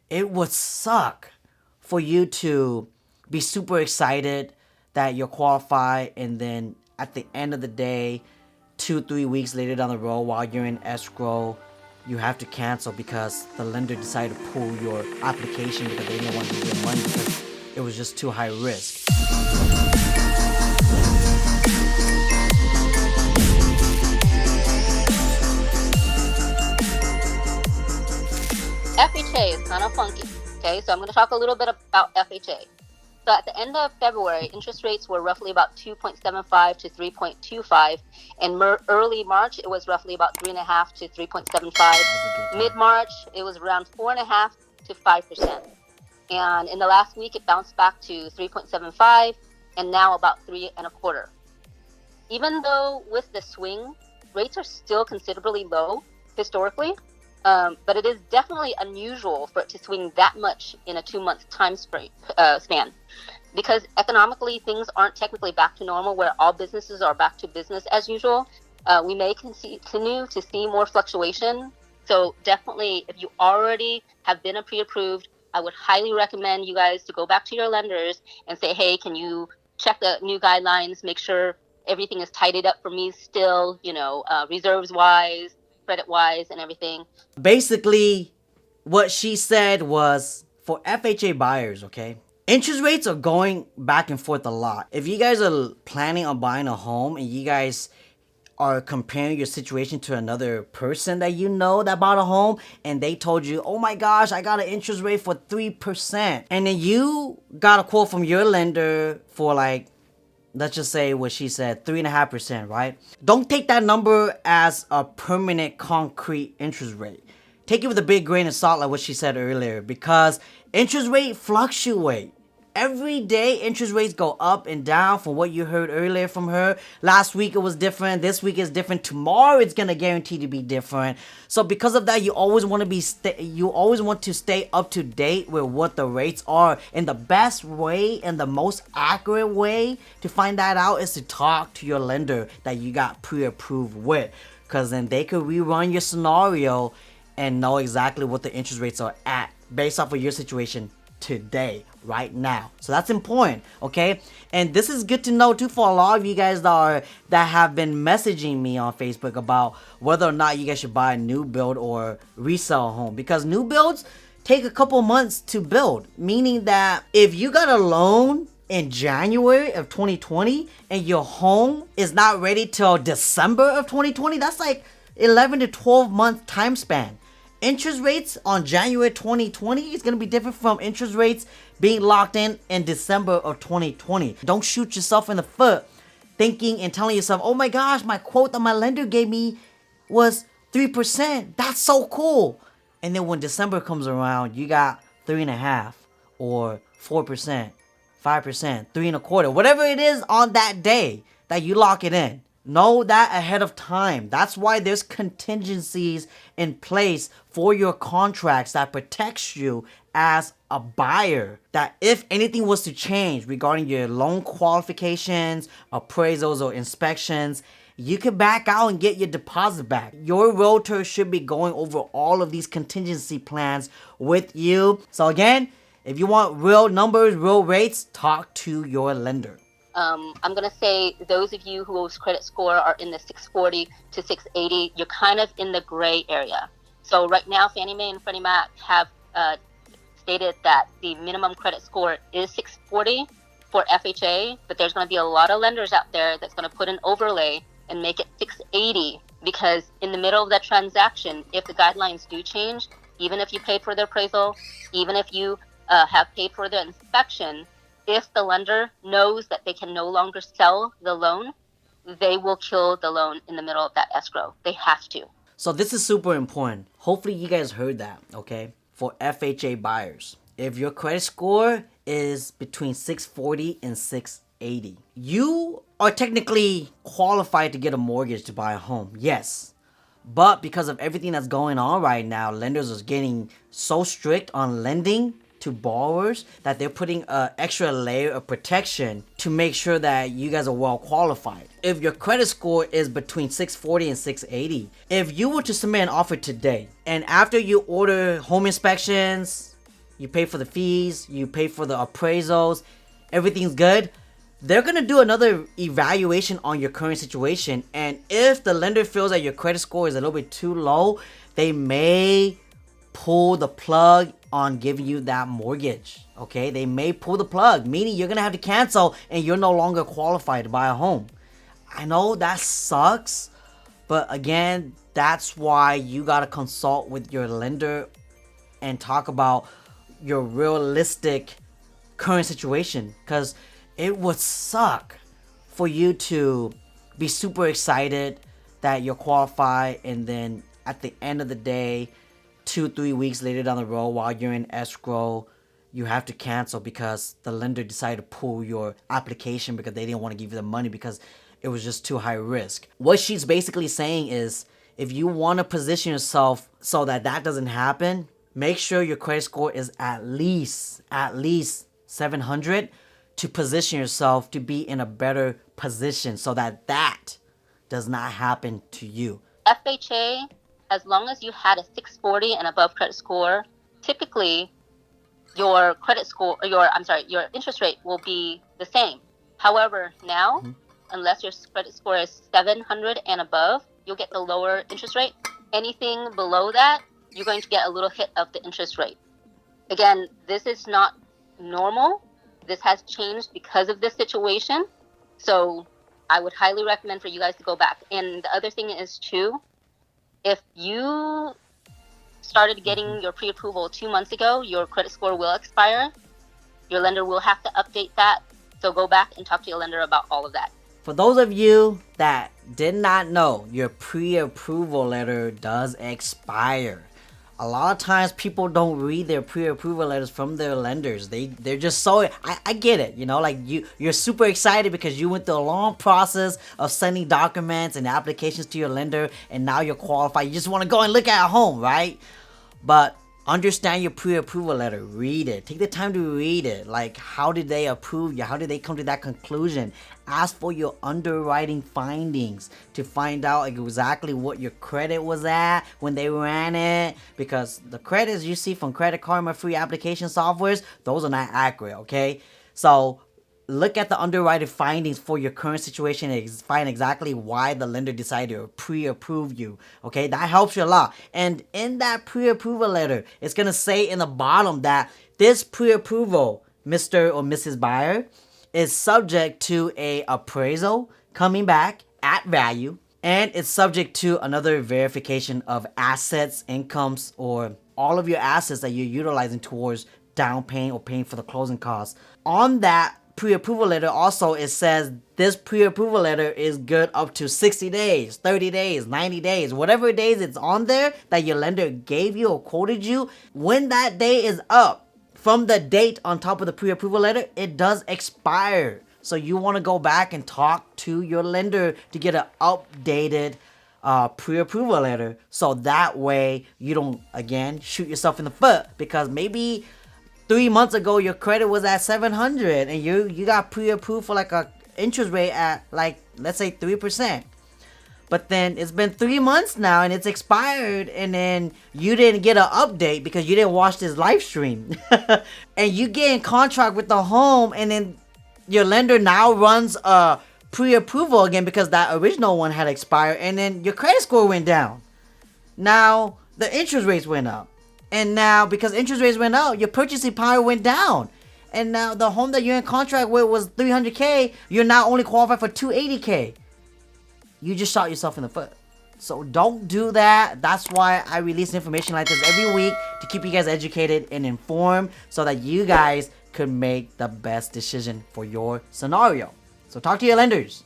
it would suck for you to be super excited that you're qualified, and then at the end of the day, 2-3 weeks later down the road while you're in escrow, you have to cancel because the lender decided to pull your application because they didn't want to give you money because it was just too high risk. FHA is kind of funky. Okay, so I'm going to talk a little bit about FHA. So at the end of February, interest rates were roughly about 2.75 to 3.25. And early March, it was roughly about 3.5 to 3.75. Mid-March, it was around 4.5 to 5%. And in the last week, it bounced back to 3.75 and now about 3.25. Even though with the swing, rates are still considerably low historically, but it is definitely unusual for it to swing that much in a 2-month time span. Because economically, things aren't technically back to normal where all businesses are back to business as usual. We may continue to see more fluctuation. So definitely, if you already have been pre-approved, I would highly recommend you guys to go back to your lenders and say, hey, can you check the new guidelines, make sure everything is tidied up for me still, reserves-wise, credit-wise, and everything. Basically, what she said was for FHA buyers, okay? Interest rates are going back and forth a lot. If you guys are planning on buying a home and you guys are comparing your situation to another person that you know that bought a home and they told you, oh my gosh, I got an interest rate for 3%. And then you got a quote from your lender for like, let's just say what she said, 3.5%, right? Don't take that number as a permanent concrete interest rate. Take it with a big grain of salt like what she said earlier, because interest rate fluctuate. Every day, interest rates go up and down from what you heard earlier from her. Last week it was different. This week is different. Tomorrow it's gonna guarantee to be different. So because of that, you always want to stay up to date with what the rates are. And the best way and the most accurate way to find that out is to talk to your lender that you got pre-approved with, because then they could rerun your scenario and know exactly what the interest rates are at based off of your situation today, right now. So that's important, okay? And this is good to know too for a lot of you guys that have been messaging me on Facebook about whether or not you guys should buy a new build or resell a home, because new builds take a couple months to build, meaning that if you got a loan in January of 2020 and your home is not ready till December of 2020, that's like 11 to 12 month time span. Interest rates on January 2020 is going to be different from interest rates being locked in December of 2020. Don't shoot yourself in the foot thinking and telling yourself, oh my gosh, my quote that my lender gave me was 3%. That's so cool. And then when December comes around, you got 3.5 or 4%, 5%, 3.25, whatever it is on that day that you lock it in. Know that ahead of time. That's why there's contingencies in place for your contracts that protects you as a buyer. That if anything was to change regarding your loan qualifications, appraisals, or inspections, you can back out and get your deposit back. Your realtor should be going over all of these contingency plans with you. So again, if you want real numbers, real rates, talk to your lender. I'm going to say those of you whose credit score are in the 640 to 680, you're kind of in the gray area. So right now, Fannie Mae and Freddie Mac have stated that the minimum credit score is 640 for FHA, but there's going to be a lot of lenders out there that's going to put an overlay and make it 680, because in the middle of that transaction, if the guidelines do change, even if you paid for the appraisal, even if you have paid for the inspection, if the lender knows that they can no longer sell the loan, they will kill the loan in the middle of that escrow. They have to. So this is super important. Hopefully you guys heard that, okay? For FHA buyers, if your credit score is between 640 and 680, you are technically qualified to get a mortgage to buy a home, yes. But because of everything that's going on right now, lenders are getting so strict on lending to borrowers that they're putting an extra layer of protection to make sure that you guys are well qualified. If your credit score is between 640 and 680, if you were to submit an offer today and after you order home inspections, you pay for the fees, you pay for the appraisals, everything's good, they're gonna do another evaluation on your current situation. And if the lender feels that your credit score is a little bit too low, they may pull the plug on giving you that mortgage. Okay, they may pull the plug, meaning you're gonna have to cancel and you're no longer qualified to buy a home. I know that sucks, but again, that's why you gotta consult with your lender and talk about your realistic current situation, because it would suck for you to be super excited that you're qualified, and then at the end of the day, 2-3 weeks later down the road, while you're in escrow, you have to cancel because the lender decided to pull your application because they didn't want to give you the money because it was just too high risk. What she's basically saying is, if you want to position yourself so that that doesn't happen, make sure your credit score is at least 700 to position yourself to be in a better position so that that does not happen to you. FHA, as long as you had a 640 and above credit score, typically your your interest rate will be the same. However, now, unless your credit score is 700 and above, you'll get the lower interest rate. Anything below that, you're going to get a little hit of the interest rate. Again, this is not normal. This has changed because of this situation. So I would highly recommend for you guys to go back. And the other thing is too, if you started getting your pre-approval 2 months ago, your credit score will expire. Your lender will have to update that. So go back and talk to your lender about all of that. For those of you that did not know, your pre-approval letter does expire. A lot of times people don't read their pre-approval letters from their lenders. They're just so, I get it, you know, like you're super excited because you went through a long process of sending documents and applications to your lender, and now you're qualified. You just want to go and look at a home, right? But understand your pre-approval letter. Read it. Take the time to read it. Like, how did they approve you? How did they come to that conclusion? Ask for your underwriting findings to find out exactly what your credit was at when they ran it. Because the credits you see from Credit Karma free application softwares, those are not accurate, okay? So look at the underwriting findings for your current situation and find exactly why the lender decided to pre-approve you. Okay, that helps you a lot. And in that pre-approval letter, it's gonna say in the bottom that this pre-approval, Mr. or Mrs. Buyer, is subject to a appraisal coming back at value, and it's subject to another verification of assets, incomes, or all of your assets that you're utilizing towards down payment or paying for the closing costs. On that pre-approval letter also, it says this pre-approval letter is good up to 60 days, 30 days, 90 days, whatever days it's on there that your lender gave you or quoted you. When that day is up from the date on top of the pre-approval letter, it does expire. So you want to go back and talk to your lender to get an updated pre-approval letter, so that way you don't again shoot yourself in the foot, because maybe 3 months ago your credit was at 700 and you got pre-approved for like a interest rate at, like, let's say 3%. But then it's been 3 months now and it's expired, and then you didn't get an update because you didn't watch this live stream. And you get in contract with the home, and then your lender now runs a pre-approval again because that original one had expired, and then your credit score went down. Now the interest rates went up. And now, because interest rates went up, your purchasing power went down. And now the home that you're in contract with was $300K. You're now only qualified for $280K. You just shot yourself in the foot. So don't do that. That's why I release information like this every week, to keep you guys educated and informed, so that you guys could make the best decision for your scenario. So talk to your lenders.